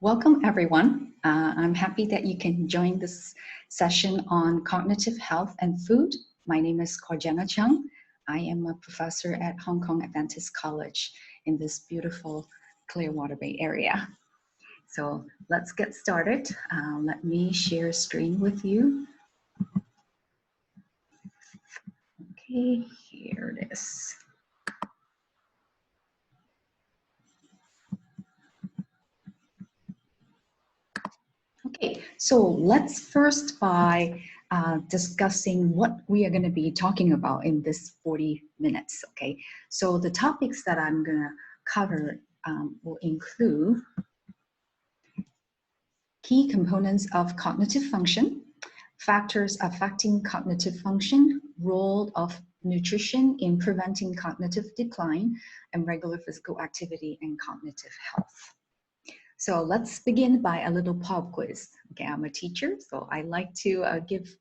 Welcome, everyone. I'm happy that you can join this session on cognitive health and food. My name is Corjena. I am a professor at Hong Kong Adventist College in this beautiful Clearwater Bay area. So let's get started. Let me share screen with you. Okay, here it is. Okay, so let's first by discussing what we are going to be talking about in this 40 minutes, okay? So the topics that I'm going to cover will include key components of cognitive function, factors affecting cognitive function, role of nutrition in preventing cognitive decline, and regular physical activity and cognitive health. So let's begin by a little pop quiz. Okay, I'm a teacher, so I like to give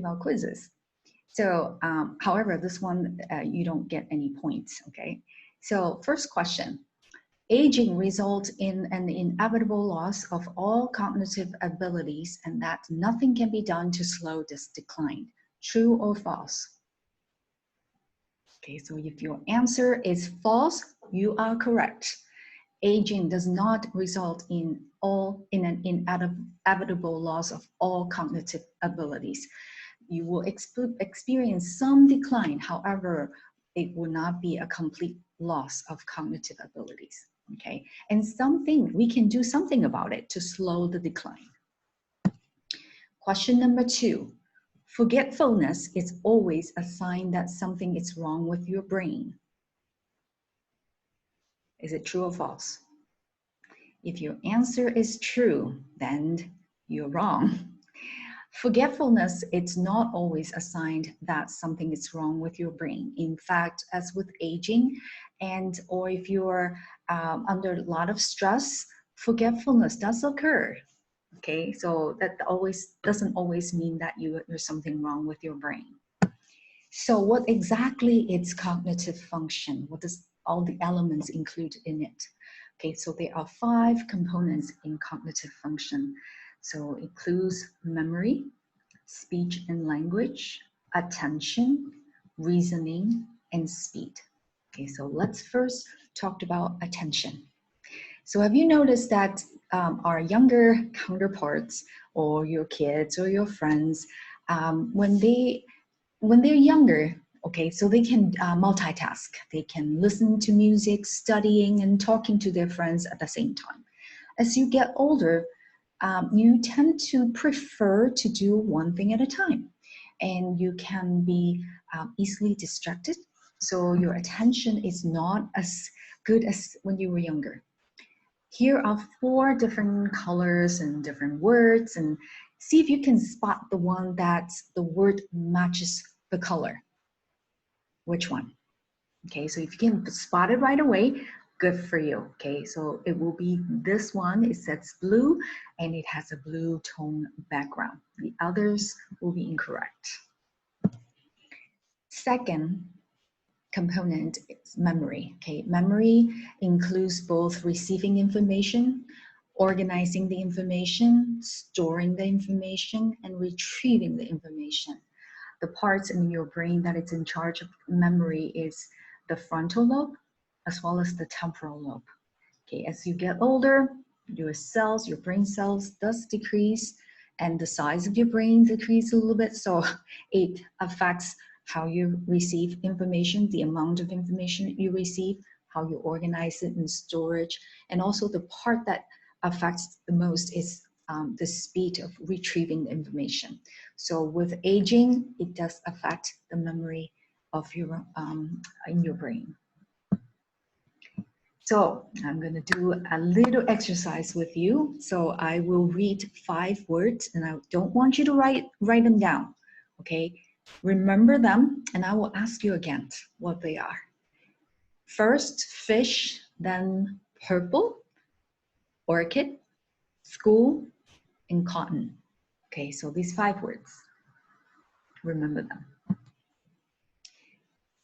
out quizzes. So, however, this one, you don't get any points, okay? So first question, aging results in an inevitable loss of all cognitive abilities and that nothing can be done to slow this decline. True or false? Okay, so if your answer is false, you are correct. Aging does not result in an inevitable loss of all cognitive abilities. You will experience some decline, however, it will not be a complete loss of cognitive abilities, okay? And we can do something about it to slow the decline. Question number 2, forgetfulness is always a sign that something is wrong with your brain. Is it true or false? If your answer is true, then you're wrong. Forgetfulness, it's not always a sign that something is wrong with your brain. In fact, as with aging, or if you're under a lot of stress, forgetfulness does occur. Okay, so that doesn't always mean that there's something wrong with your brain. So what exactly is cognitive function? What does all the elements include in it? Okay, so there are 5 components in cognitive function. So it includes memory, speech and language, attention, reasoning, and speed. Okay, so let's first talk about attention. So have you noticed that our younger counterparts or your kids or your friends, when they're younger, okay, so they can multitask. They can listen to music, studying, and talking to their friends at the same time. As you get older, you tend to prefer to do one thing at a time. And you can be easily distracted. So your attention is not as good as when you were younger. Here are 4 different colors and different words, and see if you can spot the one that the word matches the color. Which one? Okay, so if you can spot it right away, good for you. Okay, so it will be this one. It says blue and it has a blue tone background. The others will be incorrect. Second component is memory. Okay, memory includes both receiving information, organizing the information, storing the information, and retrieving the information. The parts in your brain that is in charge of memory is the frontal lobe as well as the temporal lobe. Okay, as you get older, your brain cells does decrease and the size of your brain decreases a little bit, so it affects how you receive information, the amount of information you receive, how you organize it in storage, and also the part that affects the most is the speed of retrieving the information. So with aging, it does affect the memory of your in your brain. So I'm going to do a little exercise with you. So I will read 5 words, and I don't want you to write them down. Okay, remember them, and I will ask you again what they are. First, fish, then purple, orchid, school, and cotton. Okay, so these 5 words, remember them.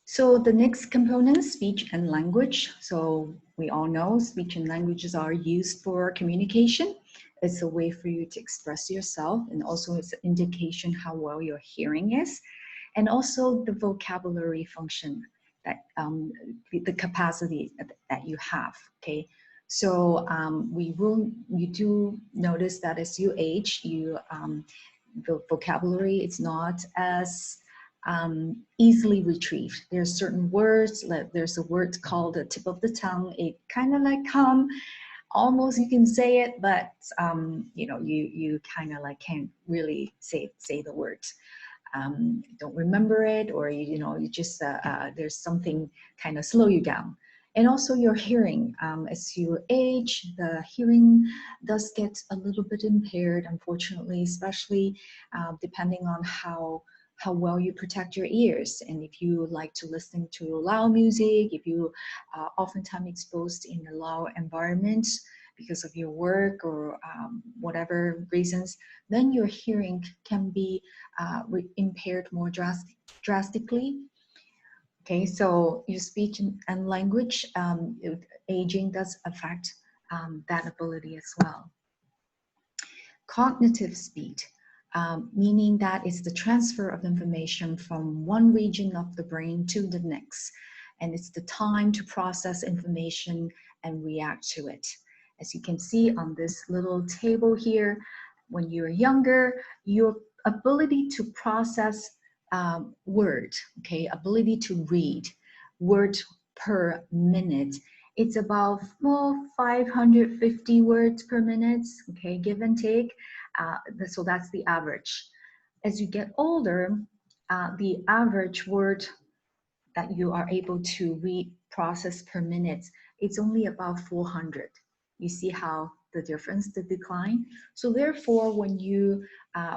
So the next component, speech and language. So we all know speech and languages are used for communication. It's a way for you to express yourself, and also it's an indication how well your hearing is, and also the vocabulary function, that the capacity that you have. Okay, so you do notice that as you age, the vocabulary is not as easily retrieved. There's certain words, like there's a word called the tip of the tongue. It kind of like almost you can say it, but you kind of like can't really say the words. Don't remember it, or you just there's something kind of slow you down. And also your hearing, as you age, the hearing does get a little bit impaired, unfortunately, especially depending on how well you protect your ears. And if you like to listen to loud music, if you oftentimes exposed in a loud environment because of your work or whatever reasons, then your hearing can be impaired more drastically. Okay, so your speech and language, aging does affect that ability as well. Cognitive speed, meaning that it's the transfer of information from one region of the brain to the next, and it's the time to process information and react to it. As you can see on this little table here, when you're younger, your ability to process word, okay, ability to read word per minute, it's about 550 words per minute, okay, give and take. So that's the average. As you get older, the average word that you are able to read, process per minute, it's only about 400. You see how the difference, the decline? So therefore, when you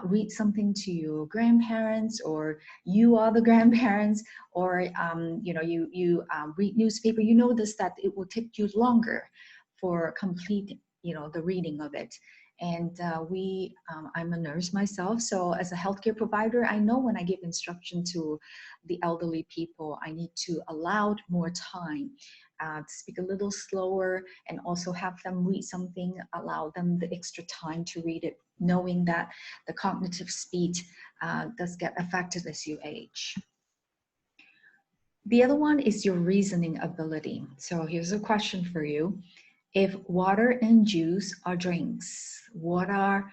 read something to your grandparents, or you are the grandparents, or you read newspaper, you notice that it will take you longer for complete, the reading of it. And I'm a nurse myself, so as a healthcare provider, I know when I give instruction to the elderly people, I need to allow more time to speak a little slower, and also have them read something, allow them the extra time to read it, knowing that the cognitive speed does get affected as you age. The other one is your reasoning ability. So here's a question for you. If water and juice are drinks, what are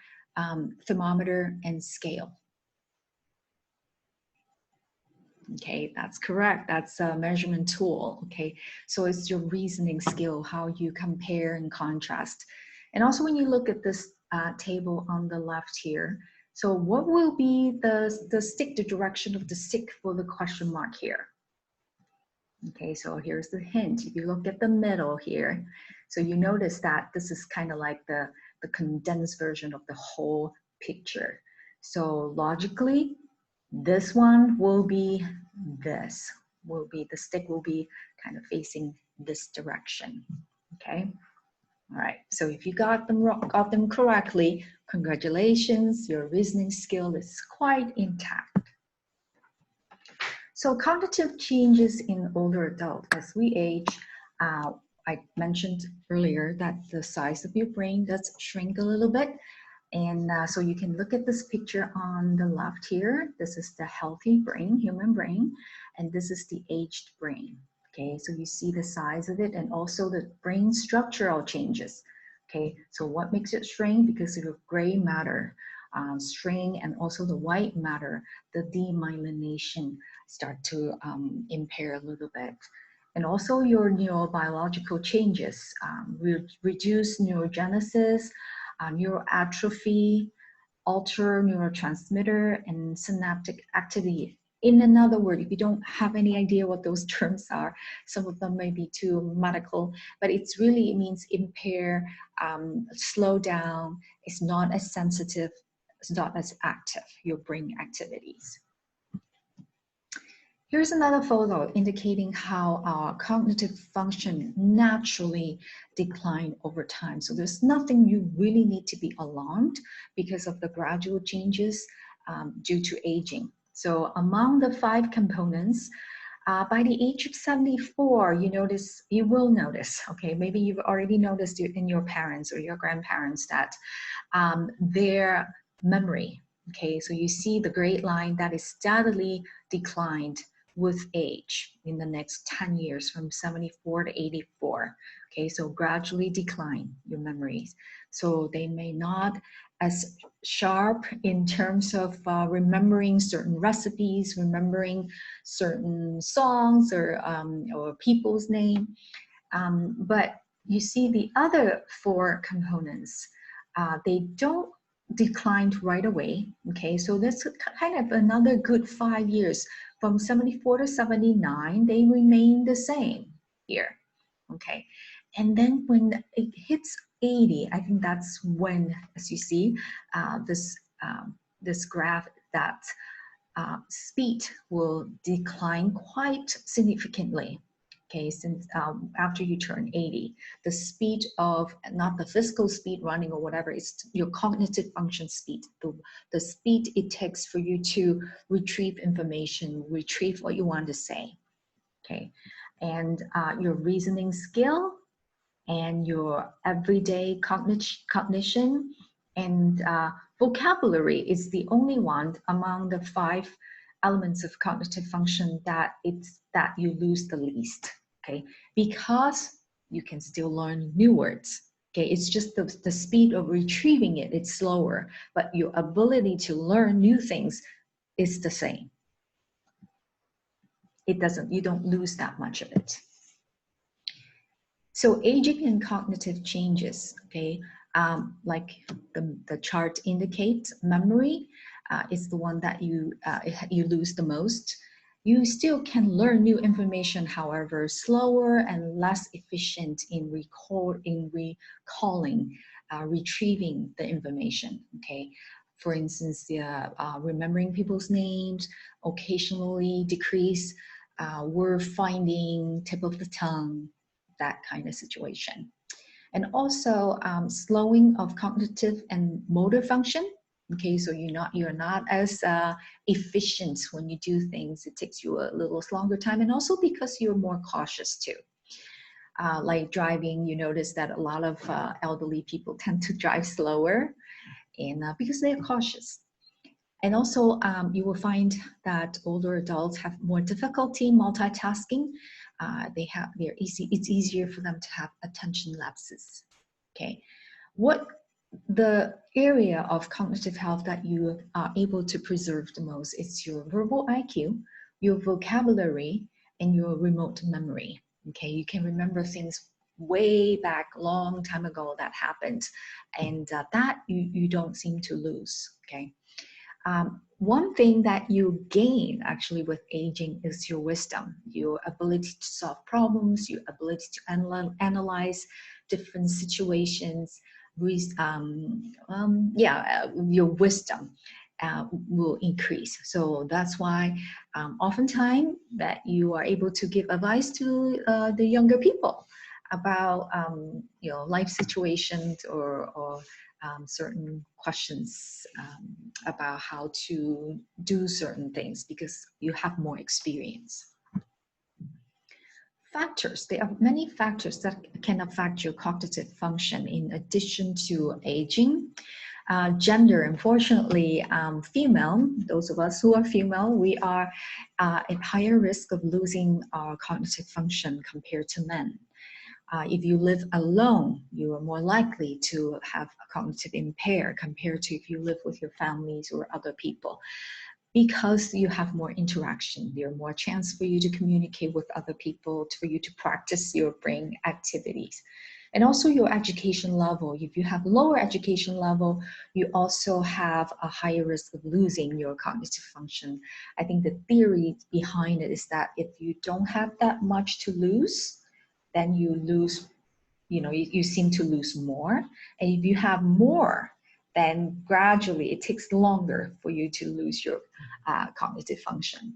thermometer and scale? Okay, that's correct. That's a measurement tool. Okay, so it's your reasoning skill, how you compare and contrast. And also when you look at this table on the left here, so what will be the stick, the direction of the stick for the question mark here? Okay, so here's the hint. If you look at the middle here, so you notice that this is kind of like the condensed version of the whole picture. So logically, this one will be the stick will be kind of facing this direction. Okay, all right, so if you got them correctly, congratulations, your reasoning skill is quite intact. So cognitive changes in older adults as we age. I mentioned earlier that the size of your brain does shrink a little bit. And so you can look at this picture on the left here. This is the healthy brain, human brain, and this is the aged brain. Okay, so you see the size of it, and also the brain structural changes. Okay, so what makes it shrink? Because of your gray matter shrink, and also the white matter, the demyelination start to impair a little bit. And also your neurobiological changes, reduce neurogenesis, neuroatrophy, alter neurotransmitter, and synaptic activity. In another word, if you don't have any idea what those terms are, some of them may be too medical, but it means impair, slow down, it's not as sensitive, it's not as active, your brain activities. Here's another photo indicating how our cognitive function naturally decline over time. So there's nothing you really need to be alarmed because of the gradual changes due to aging. So among the 5 components, By the age of 74, you will notice, okay, maybe you've already noticed it in your parents or your grandparents that their memory, okay, so you see the grade line that is steadily declined with age in the next 10 years from 74 to 84. Okay, so gradually decline your memories. So they may not as sharp in terms of remembering certain recipes, remembering certain songs or people's name. But you see the other four components, they don't decline right away. Okay, so that's kind of another good 5 years. From 74 to 79, they remain the same here. Okay, and then when it hits 80, I think that's when, as you see, this graph, that speed will decline quite significantly. Okay, since after you turn 80, the speed of, not the physical speed running or whatever, it's your cognitive function speed, the speed it takes for you to retrieve information, retrieve what you want to say. Okay, and your reasoning skill and your everyday cognition and vocabulary is the only one among the 5 elements of cognitive function that you lose the least. Okay, because you can still learn new words. Okay, it's just the speed of retrieving it, it's slower, but your ability to learn new things is the same. You don't lose that much of it. So aging and cognitive changes, okay, like the chart indicates, memory is the one that you lose the most. You still can learn new information, however, slower and less efficient in recalling, retrieving the information, okay? For instance, remembering people's names occasionally decrease, word finding, tip of the tongue, that kind of situation. And also slowing of cognitive and motor function. Okay, so you're not as efficient when you do things. It takes you a little longer time, and also because you're more cautious too. Like driving, you notice that a lot of elderly people tend to drive slower, and because they're cautious. And also, you will find that older adults have more difficulty multitasking. It's easier for them to have attention lapses. Okay, what the area of cognitive health that you are able to preserve the most is your verbal IQ, your vocabulary, and your remote memory. Okay, you can remember things way back, long time ago that happened, and that you don't seem to lose. Okay. One thing that you gain actually with aging is your wisdom, your ability to solve problems, your ability to analyze different situations. Your wisdom will increase. So that's why oftentimes that you are able to give advice to the younger people about life situations or certain questions about how to do certain things because you have more experience. Factors. There are many factors that can affect your cognitive function in addition to aging. Gender, unfortunately, female, those of us who are female, we are at higher risk of losing our cognitive function compared to men. If you live alone, you are more likely to have a cognitive impair compared to if you live with your families or other people. Because you have more interaction, there are more chance for you to communicate with other people, for you to practice your brain activities. And also your education level. If you have lower education level, you also have a higher risk of losing your cognitive function. I think the theory behind it is that if you don't have that much to lose, then you lose, you seem to lose more. And if you have more, then gradually it takes longer for you to lose your cognitive function.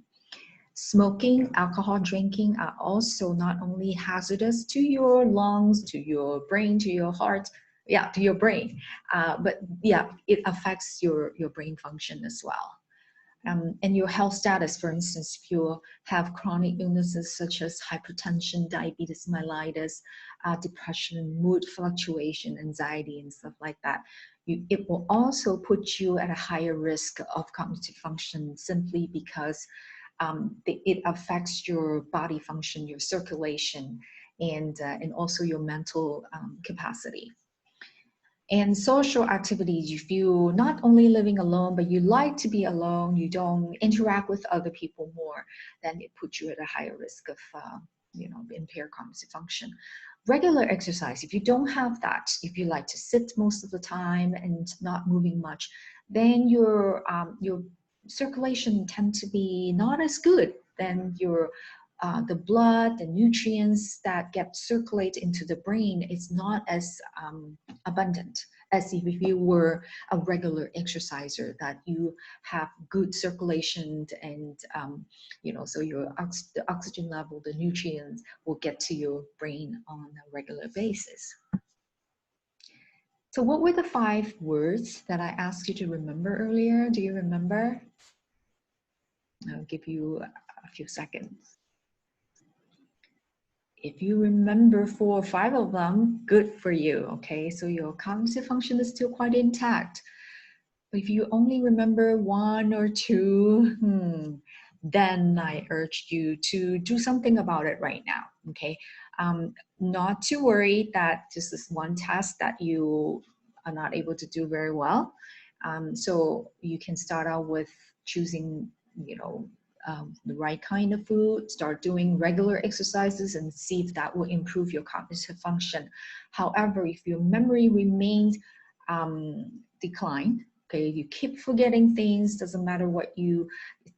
Smoking, alcohol drinking are also not only hazardous to your lungs, to your brain, to your heart, to your brain, but it affects your brain function as well. And your health status, for instance, if you have chronic illnesses such as hypertension, diabetes mellitus, depression, mood fluctuation, anxiety, and stuff like that, it will also put you at a higher risk of cognitive function simply because it affects your body function, your circulation, and also your mental capacity. And social activities, if you're not only living alone, but you like to be alone, you don't interact with other people more, then it puts you at a higher risk of, impaired cognitive function. Regular exercise, if you don't have that, if you like to sit most of the time and not moving much, then your circulation tend to be not as good. Then the blood, the nutrients that get circulated into the brain is not as abundant as if you were a regular exerciser, that you have good circulation and so the oxygen level, the nutrients will get to your brain on a regular basis. So what were the 5 words that I asked you to remember earlier? Do you remember? I'll give you a few seconds. If you remember 4 or 5 of them, good for you, okay? So your cognitive function is still quite intact. But if you only remember 1 or 2, then I urge you to do something about it right now, okay? Not to worry that this is one test that you are not able to do very well. So you can start out with choosing, the right kind of food, start doing regular exercises and see if that will improve your cognitive function. However, if your memory remains declined, okay, you keep forgetting things, doesn't matter what you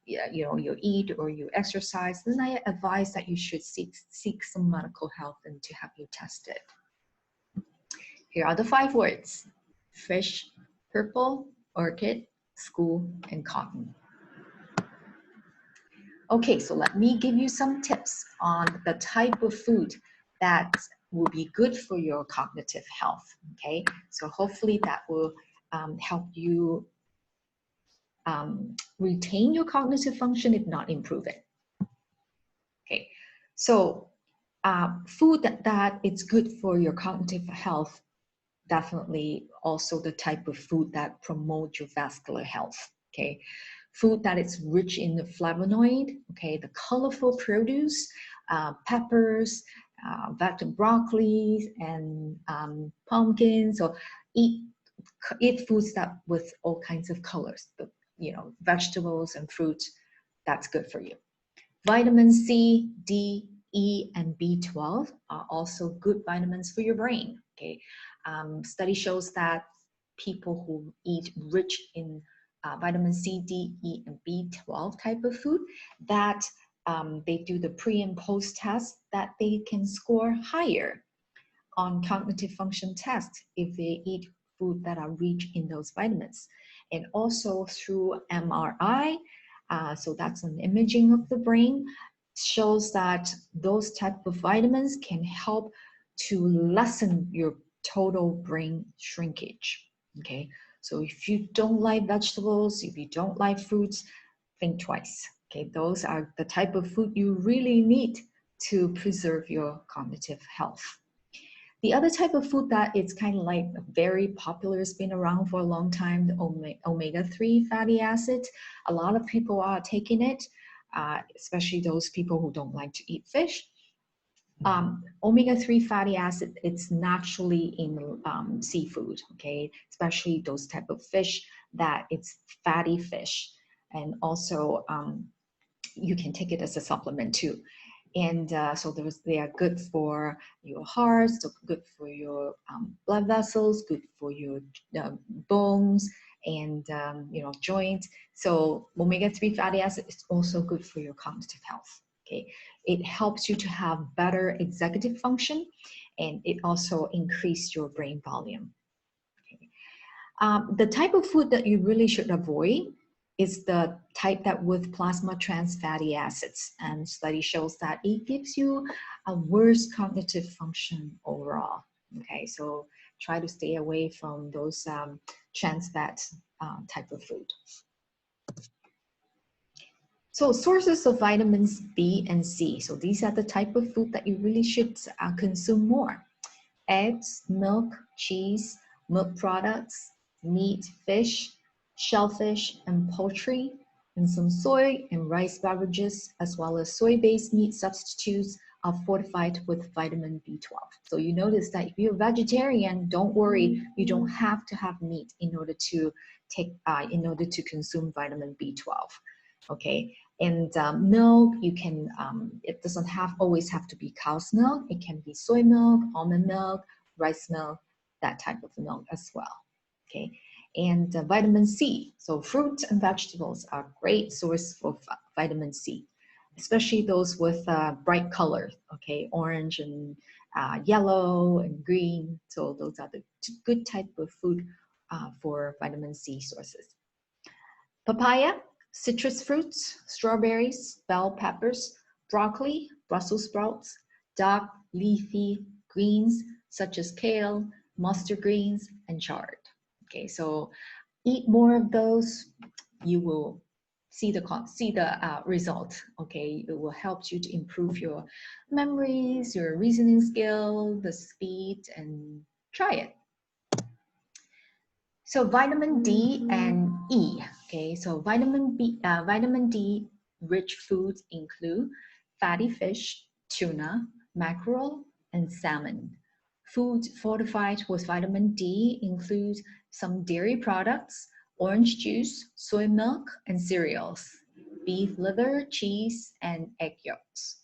eat or you exercise, then I advise that you should seek some medical help and to have you tested. Here are the 5 words: fish, purple, orchid, school, and cotton. Okay, so let me give you some tips on the type of food that will be good for your cognitive health, okay? So hopefully that will help you retain your cognitive function, if not improve it. Okay, so food that is good for your cognitive health, definitely also the type of food that promotes your vascular health, okay? Food that is rich in the flavonoid, okay, the colorful produce, peppers, broccoli, and pumpkins. So eat foods that with all kinds of colors, but vegetables and fruits. That's good for you. Vitamin C, D, E, and B12 are also good vitamins for your brain. Okay, study shows that people who eat rich in vitamin C, D, E, and B12 type of food, that they do the pre and post test, that they can score higher on cognitive function tests if they eat food that are rich in those vitamins. And also through MRI, so that's an imaging of the brain, shows that those type of vitamins can help to lessen your total brain shrinkage, okay? So if you don't like vegetables, if you don't like fruits, think twice, okay? Those are the type of food you really need to preserve your cognitive health. The other type of food that is kind of like very popular, has been around for a long time, the omega-3 fatty acids. A lot of people are taking it, especially those people who don't like to eat fish. Omega-3 fatty acid, it's naturally in seafood, okay? Especially those type of fish that it's fatty fish. And also you can take it as a supplement too. And so they are good for your heart, so good for your blood vessels, good for your bones and joints. So omega-3 fatty acid is also good for your cognitive health. Okay, it helps you to have better executive function, and it also increases your brain volume. Okay. The type of food that you really should avoid is the type that with plasma trans fatty acids, and study shows that it gives you a worse cognitive function overall. Okay, so try to stay away from those trans fat type of food. So sources of vitamins B and C. So these are the type of food that you really should consume more. Eggs, milk, cheese, milk products, meat, fish, shellfish, and poultry, and some soy and rice beverages, as well as soy-based meat substitutes are fortified with vitamin B12. So you notice that if you're a vegetarian, don't worry, you don't have to have meat in order to consume vitamin B12. Okay, and milk, you can, it doesn't always have to be cow's milk. It can be soy milk, almond milk, rice milk, that type of milk as well. Okay, and vitamin C. So fruits and vegetables are great source for vitamin C, especially those with bright color. Okay, orange and yellow and green. So those are the good type of food for vitamin C sources. Papaya, citrus fruits, strawberries, bell peppers, broccoli, Brussels sprouts, dark leafy greens such as kale, mustard greens, and chard. Okay, so eat more of those. You will see the result. Okay, it will help you to improve your memories, your reasoning skill, the speed, and try it. So vitamin D and E. Okay, so vitamin D rich foods include fatty fish, tuna, mackerel, and salmon. Foods fortified with vitamin D include some dairy products, orange juice, soy milk, and cereals, beef liver, cheese, and egg yolks.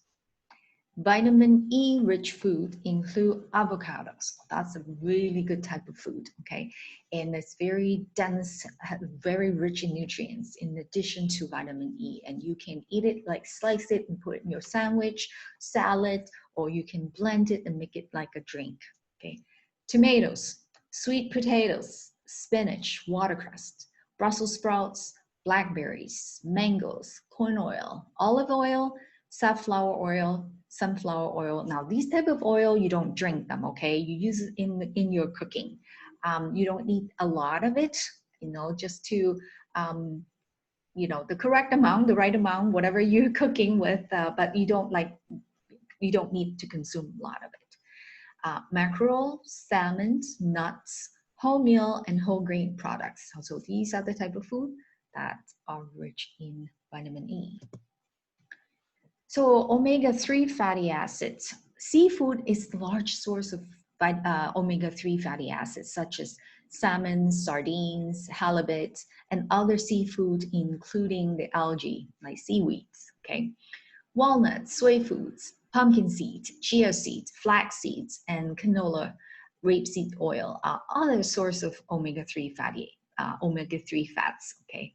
Vitamin E rich food include avocados. That's a really good type of food, okay? And it's very dense, very rich in nutrients in addition to vitamin E. And you can eat it, like slice it and put it in your sandwich, salad, or you can blend it and make it like a drink, okay? Tomatoes, sweet potatoes, spinach, watercress, Brussels sprouts, blackberries, mangoes, corn oil, olive oil, safflower oil, sunflower oil. Now, these type of oil, you don't drink them, okay? You use it in your cooking. You don't need a lot of it, just to, the correct amount, the right amount, whatever you're cooking with, but you don't need to consume a lot of it. Mackerel, salmon, nuts, wholemeal, and whole grain products. So these are the type of food that are rich in vitamin E. So omega-3 fatty acids. Seafood is the large source of omega-3 fatty acids, such as salmon, sardines, halibut, and other seafood, including the algae, like seaweeds, okay? Walnuts, soy foods, pumpkin seeds, chia seeds, flax seeds, and canola rapeseed oil are other source of omega-3 fats, okay?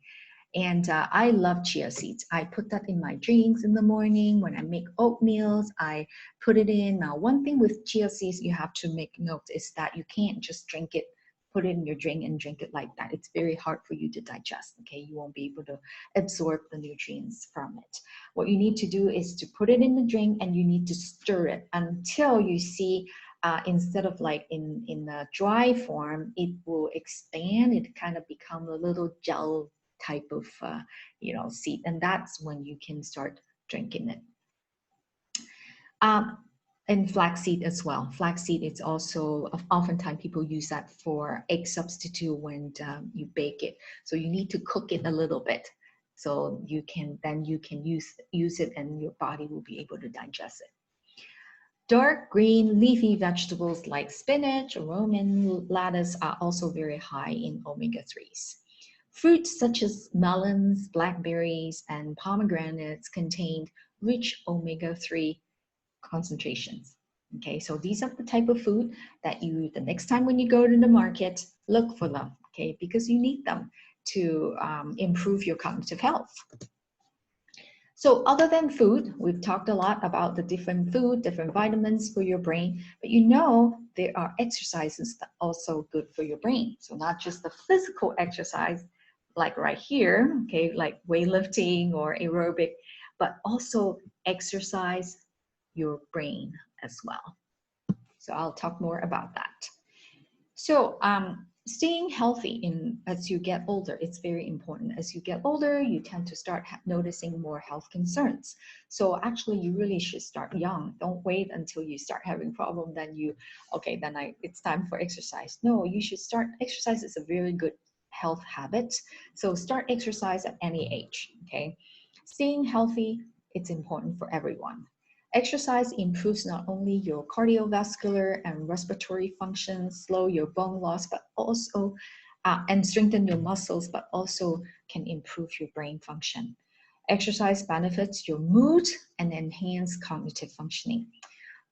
And I love chia seeds. I put that in my drinks in the morning. When I make oatmeals, I put it in. Now, one thing with chia seeds you have to make note is that you can't just drink it, put it in your drink and drink it like that. It's very hard for you to digest, okay? You won't be able to absorb the nutrients from it. What you need to do is to put it in the drink and you need to stir it until you see instead of like in the dry form, it will expand. It kind of become a little gel type of seed, and that's when you can start drinking it. And flaxseed as well. Flaxseed is also oftentimes people use that for egg substitute when you bake it. So you need to cook it a little bit, so you can use it, and your body will be able to digest it. Dark green leafy vegetables like spinach, romaine lettuce are also very high in omega-3s. Fruits such as melons, blackberries, and pomegranates contain rich omega-3 concentrations. Okay, so these are the type of food that the next time when you go to the market, look for them, okay, because you need them to improve your cognitive health. So other than food, we've talked a lot about the different food, different vitamins for your brain, but there are exercises that are also good for your brain. So not just the physical exercise, like right here, okay, like weightlifting or aerobic, but also exercise your brain as well. So I'll talk more about that. So Staying healthy as you get older, it's very important. As you get older, you tend to start noticing more health concerns. So actually, you really should start young. Don't wait until you start having problem. Then it's time for exercise. No, you should start. Exercise is a very good health habit. So start exercise at any age. Okay, staying healthy, it's important for everyone. Exercise improves not only your cardiovascular and respiratory functions, slow your bone loss, but also and strengthen your muscles, but also can improve your brain function. Exercise benefits your mood and enhance cognitive functioning.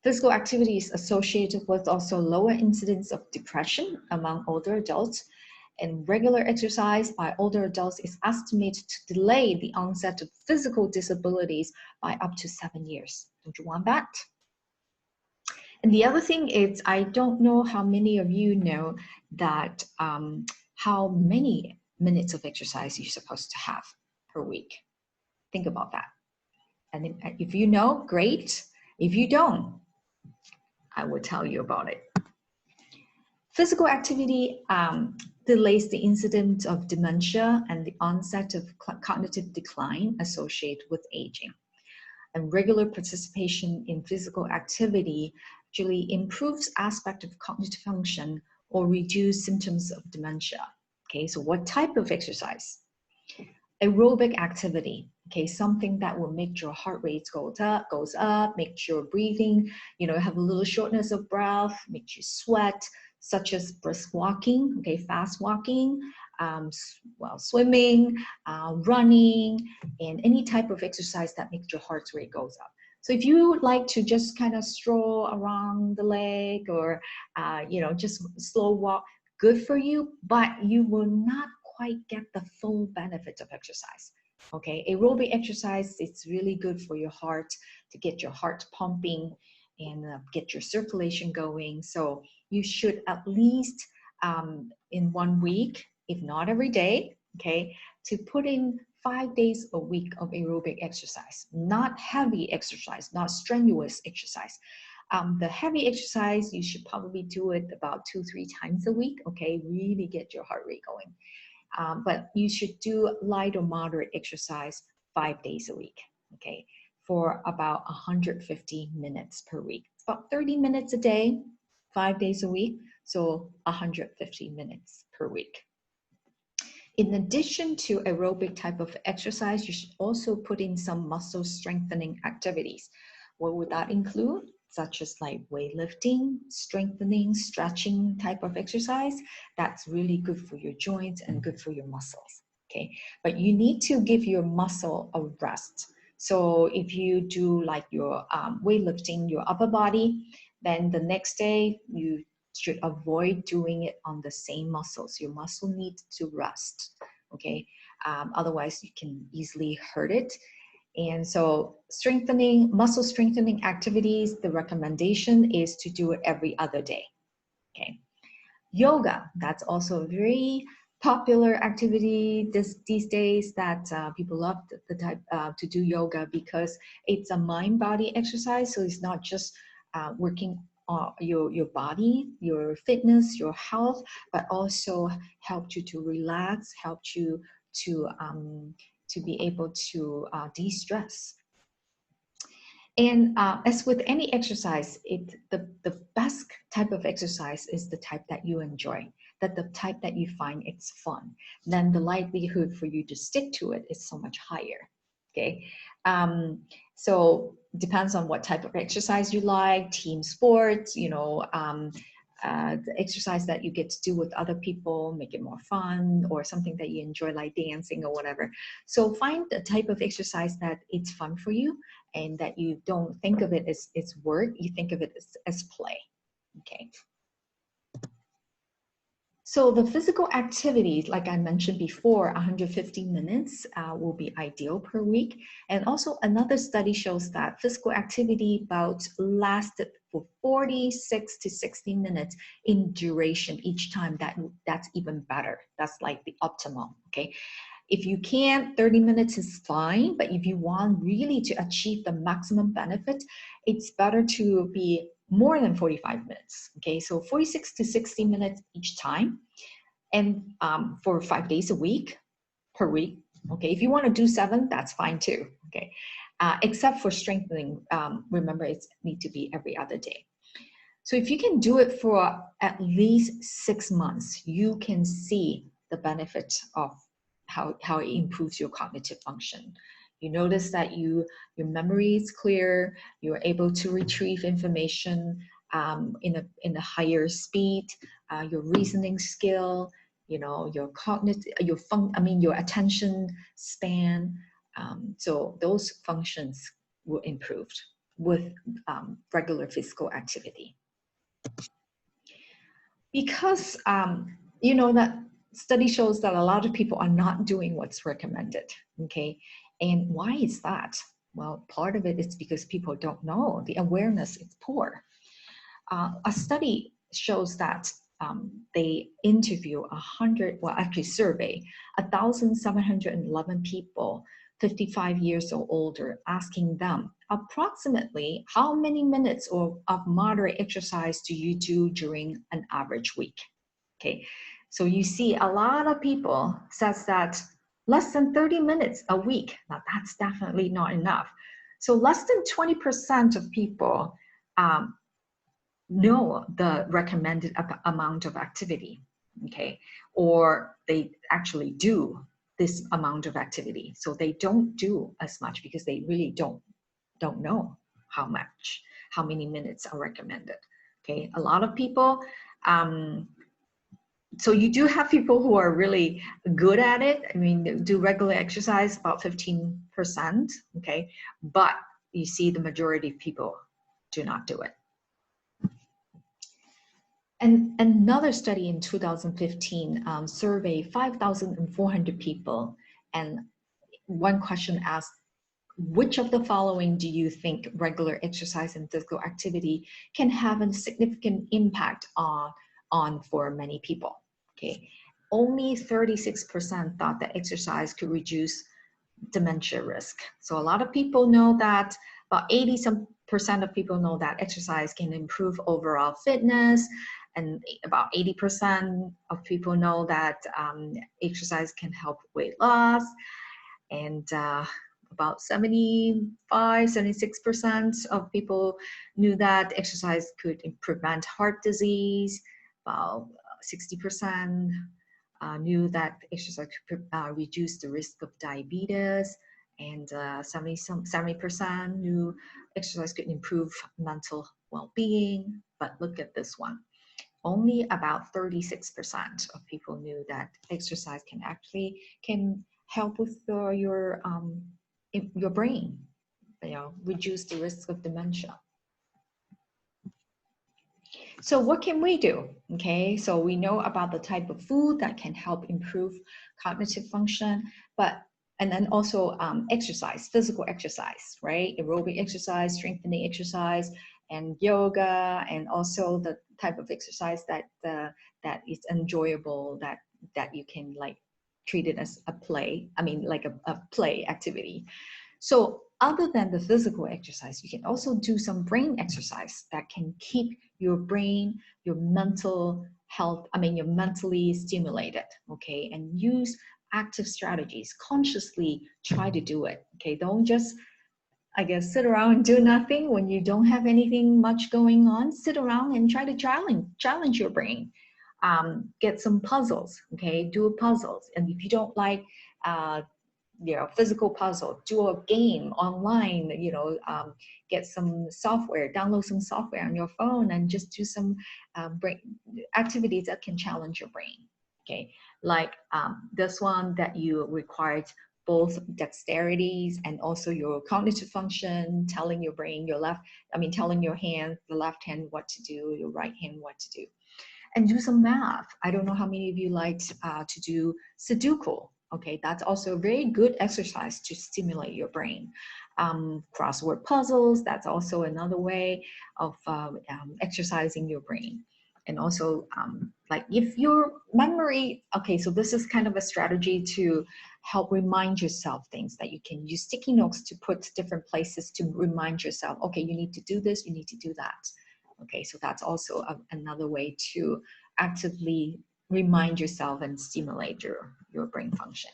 Physical activity is associated with also lower incidence of depression among older adults, and regular exercise by older adults is estimated to delay the onset of physical disabilities by up to 7 years. Don't you want that? And the other thing is, I don't know how many of you know that how many minutes of exercise you're supposed to have per week. Think about that. And if you know, great. If you don't, I will tell you about it. Physical activity delays the incidence of dementia and the onset of cognitive decline associated with aging. And regular participation in physical activity actually improves aspect of cognitive function or reduce symptoms of dementia. Okay, so what type of exercise? Aerobic activity. Okay, something that will make your heart rate goes up, make your breathing, have a little shortness of breath, make you sweat, such as brisk walking, okay, fast walking, swimming, running, and any type of exercise that makes your heart rate goes up. So if you like to just kind of stroll around the lake or, just slow walk, good for you, but you will not quite get the full benefit of exercise. Okay, aerobic exercise, it's really good for your heart, to get your heart pumping and get your circulation going. So you should at least in 1 week, if not every day, okay, to put in 5 days a week of aerobic exercise, not heavy exercise, not strenuous exercise. The heavy exercise, you should probably do it about 2-3 times a week, okay, really get your heart rate going. But you should do light or moderate exercise 5 days a week, okay, for about 150 minutes per week. It's about 30 minutes a day, 5 days a week, so 150 minutes per week. In addition to aerobic type of exercise, you should also put in some muscle strengthening activities. What would that include? Such as like weightlifting, strengthening, stretching type of exercise. That's really good for your joints and good for your muscles, okay? But you need to give your muscle a rest. So if you do like your weightlifting, your upper body, then the next day you should avoid doing it on the same muscles. Your muscle needs to rest, okay? Otherwise you can easily hurt it. And so muscle strengthening activities, the recommendation is to do it every other day, okay? Yoga, that's also a very popular activity these days that people love the type to do yoga because it's a mind-body exercise. So it's not just working your body, your fitness, your health, but also help you to relax, help you to be able to de-stress. And as with any exercise, the best type of exercise is the type that you enjoy, that the type that you find it's fun. Then the likelihood for you to stick to it is so much higher, okay? So depends on what type of exercise you like, team sports, the exercise that you get to do with other people, make it more fun, or something that you enjoy like dancing or whatever. So find the type of exercise that it's fun for you and that you don't think of it as work, you think of it as play, okay? So the physical activities, like I mentioned before, 150 minutes will be ideal per week. And also another study shows that physical activity bouts lasted for 46 to 60 minutes in duration each time. That's even better. That's like the optimal, okay? If you can't, 30 minutes is fine, but if you want really to achieve the maximum benefit, it's better to be more than 45 minutes, okay? So 46 to 60 minutes each time. And for 5 days a week, per week. Okay, if you want to do 7, that's fine too. Okay, except for strengthening, remember it's need to be every other day. So if you can do it for at least 6 months, you can see the benefit of how it improves your cognitive function. You notice that your memory is clear, you're able to retrieve information in a higher speed, your reasoning skill, your cognitive, your attention span. So those functions will improve with regular physical activity. Because that study shows that a lot of people are not doing what's recommended. Okay, and why is that? Well, part of it is because people don't know. The awareness is poor. A study shows that they interview survey 1,711 people 55 years or older, asking them approximately how many minutes of moderate exercise do you do during an average week? Okay, so you see a lot of people says that less than 30 minutes a week. Now that's definitely not enough. So less than 20% of people know the recommended amount of activity, okay, or they actually do this amount of activity. So they don't do as much because they really don't know how many minutes are recommended. Okay, a lot of people, so you do have people who are really good at it. I mean, they do regular exercise about 15%, okay, but you see the majority of people do not do it. And another study in 2015 surveyed 5,400 people, and one question asked, which of the following do you think regular exercise and physical activity can have a significant impact on for many people? Okay, only 36% thought that exercise could reduce dementia risk. So a lot of people know that, about 80% of people know that exercise can improve overall fitness, and about 80% of people know that exercise can help weight loss, and about 76% of people knew that exercise could prevent heart disease. About 60% knew that exercise could reduce the risk of diabetes, and 70% knew exercise could improve mental well-being. But look at this one. Only about 36% of people knew that exercise can help with your brain, reduce the risk of dementia. So what can we do? Okay, so we know about the type of food that can help improve cognitive function, and then also exercise, physical exercise, right? Aerobic exercise, strengthening exercise, and yoga, and also the type of exercise that is enjoyable, that you can like treat it as a play. I mean, like a play activity. So other than the physical exercise, you can also do some brain exercise that can keep your brain, your mental health, you're mentally stimulated, okay? And use active strategies, consciously try to do it, okay? Don't just, sit around and do nothing when you don't have anything much going on. Sit around and try to challenge your brain. Get some puzzles, okay? Do puzzles. And if you don't like, physical puzzle, do a game online, get some software, download some software on your phone, and just do some brain activities that can challenge your brain, okay? Like this one that you required both dexterities and also your cognitive function, telling your brain, telling your hand, the left hand what to do, your right hand what to do. And do some math. I don't know how many of you like to do Sudoku. Okay, that's also a very good exercise to stimulate your brain. Crossword puzzles, that's also another way of exercising your brain. And also, like if your memory, okay, so this is kind of a strategy to help remind yourself things, that you can use sticky notes to put different places to remind yourself, okay, you need to do this, you need to do that. Okay, so that's also another way to actively remind yourself and stimulate your brain function.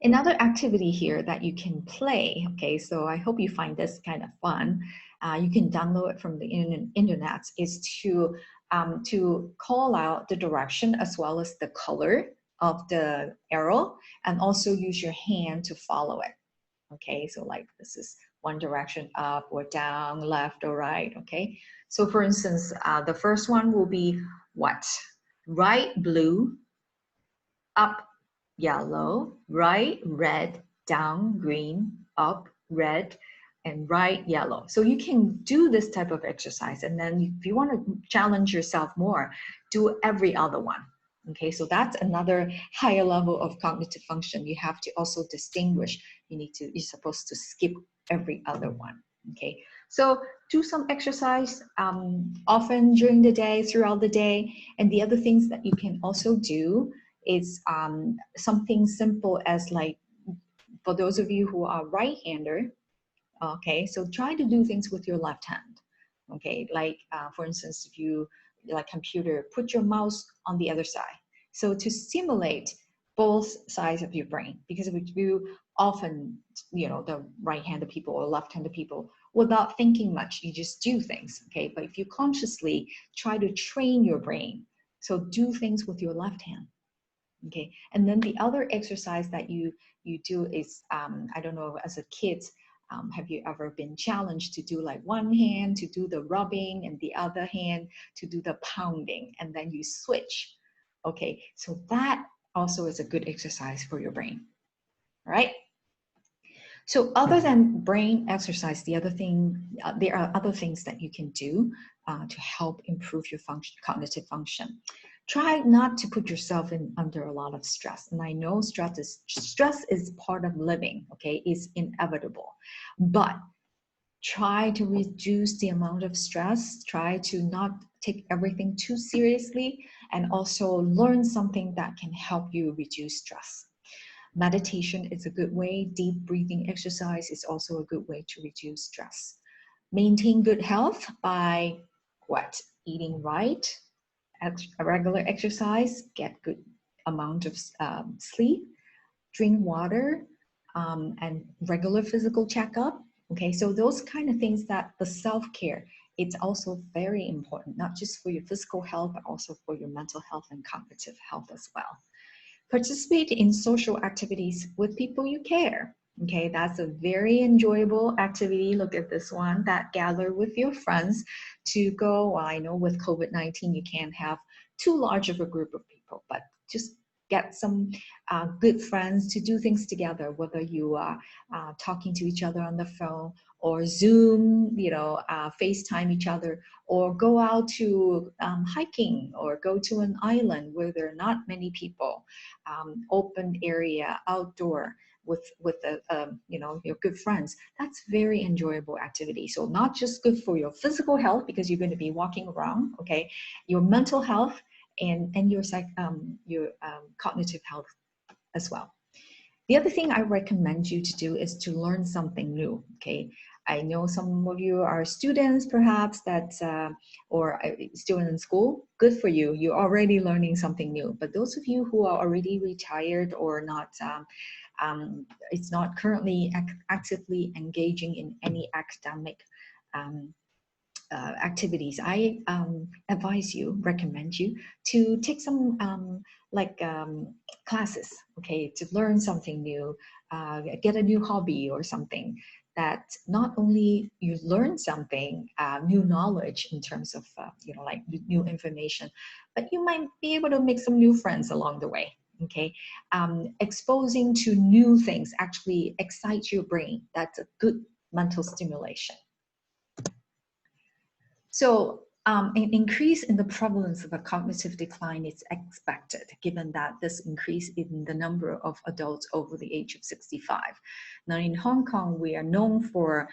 Another activity here that you can play, okay, so I hope you find this kind of fun. You can download it from the internet, is to call out the direction as well as the color of the arrow, and also use your hand to follow it. Okay, so like this is one direction, up or down, left or right, okay? So for instance, the first one will be what? Right, blue, up, yellow, right, red, down, green, up, red, and right, yellow. So you can do this type of exercise, and then if you want to challenge yourself more, do every other one. Okay, so that's another higher level of cognitive function. You have to also distinguish. You're supposed to skip every other one. Okay, so do some exercise often during the day, throughout the day. And the other things that you can also do is something simple as, like, for those of you who are right-hander, okay, so try to do things with your left hand. Okay, like for instance, if you like computer, put your mouse on the other side. So to stimulate both sides of your brain, because if you often, the right-handed people or left-handed people, without thinking much, you just do things. Okay, but if you consciously try to train your brain, so do things with your left hand. Okay, and then the other exercise that you do is, I don't know, as a kid, have you ever been challenged to do like one hand to do the rubbing and the other hand to do the pounding, and then you switch? Okay, so that also is a good exercise for your brain. All right. So other than brain exercise, there are other things that you can do to help improve your cognitive function. Try not to put yourself under a lot of stress. And I know stress is part of living, okay? It's inevitable. But try to reduce the amount of stress. Try to not take everything too seriously, and also learn something that can help you reduce stress. Meditation is a good way. Deep breathing exercise is also a good way to reduce stress. Maintain good health by what? Eating right, a regular exercise, get good amount of sleep, drink water, and regular physical checkup. Okay, so those kind of things, that the self-care, it's also very important, not just for your physical health, but also for your mental health and cognitive health as well. Participate in social activities with people you care. Okay, that's a very enjoyable activity. Look at this one, that gather with your friends to go. Well, I know with COVID-19, you can't have too large of a group of people, but just get some good friends to do things together, whether you are talking to each other on the phone or Zoom, FaceTime each other, or go out to hiking, or go to an island where there are not many people, open area, outdoor, with your good friends. That's very enjoyable activity. So not just good for your physical health, because you're going to be walking around, okay, your mental health and your cognitive health as well. The other thing I recommend you to do is to learn something new. Okay, I know some of you are students, perhaps, or still in school. Good for you. You're already learning something new. But those of you who are already retired or not, it's not currently actively engaging in any academic activities, I recommend you to take some classes, okay, to learn something new, get a new hobby or something, that not only you learn something, new knowledge in terms of, new information, but you might be able to make some new friends along the way. Okay, exposing to new things actually excites your brain. That's a good mental stimulation. So an increase in the prevalence of a cognitive decline is expected, given that this increase in the number of adults over the age of 65. Now in Hong Kong, we are known for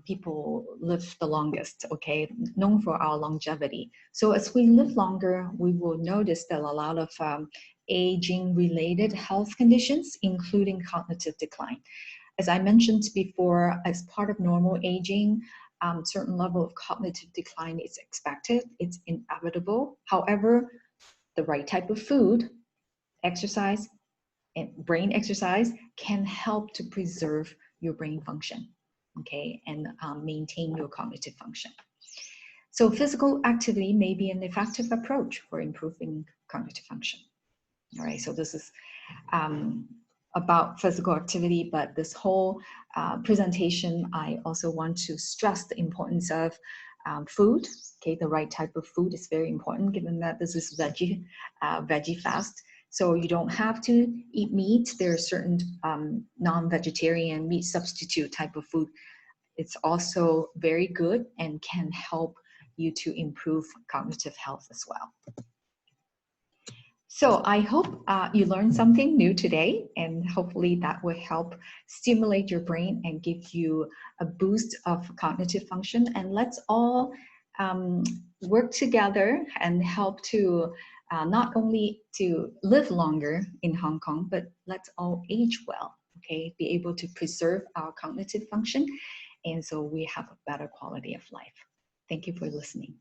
people live the longest, okay, known for our longevity. So as we live longer, we will notice that a lot of aging-related health conditions, including cognitive decline. As I mentioned before, as part of normal aging, certain level of cognitive decline is expected. It's inevitable. However, the right type of food, exercise, and brain exercise can help to preserve your brain function, okay, and maintain your cognitive function. So physical activity may be an effective approach for improving cognitive function. All right, so this is about physical activity, but this whole presentation, I also want to stress the importance of food. Okay, the right type of food is very important, given that this is veggie fast. So you don't have to eat meat. There are certain non-vegetarian meat substitute type of food. It's also very good and can help you to improve cognitive health as well. So I hope you learned something new today, and hopefully that will help stimulate your brain and give you a boost of cognitive function. And let's all work together and help to not only to live longer in Hong Kong, but let's all age well, okay? Be able to preserve our cognitive function, and so we have a better quality of life. Thank you for listening.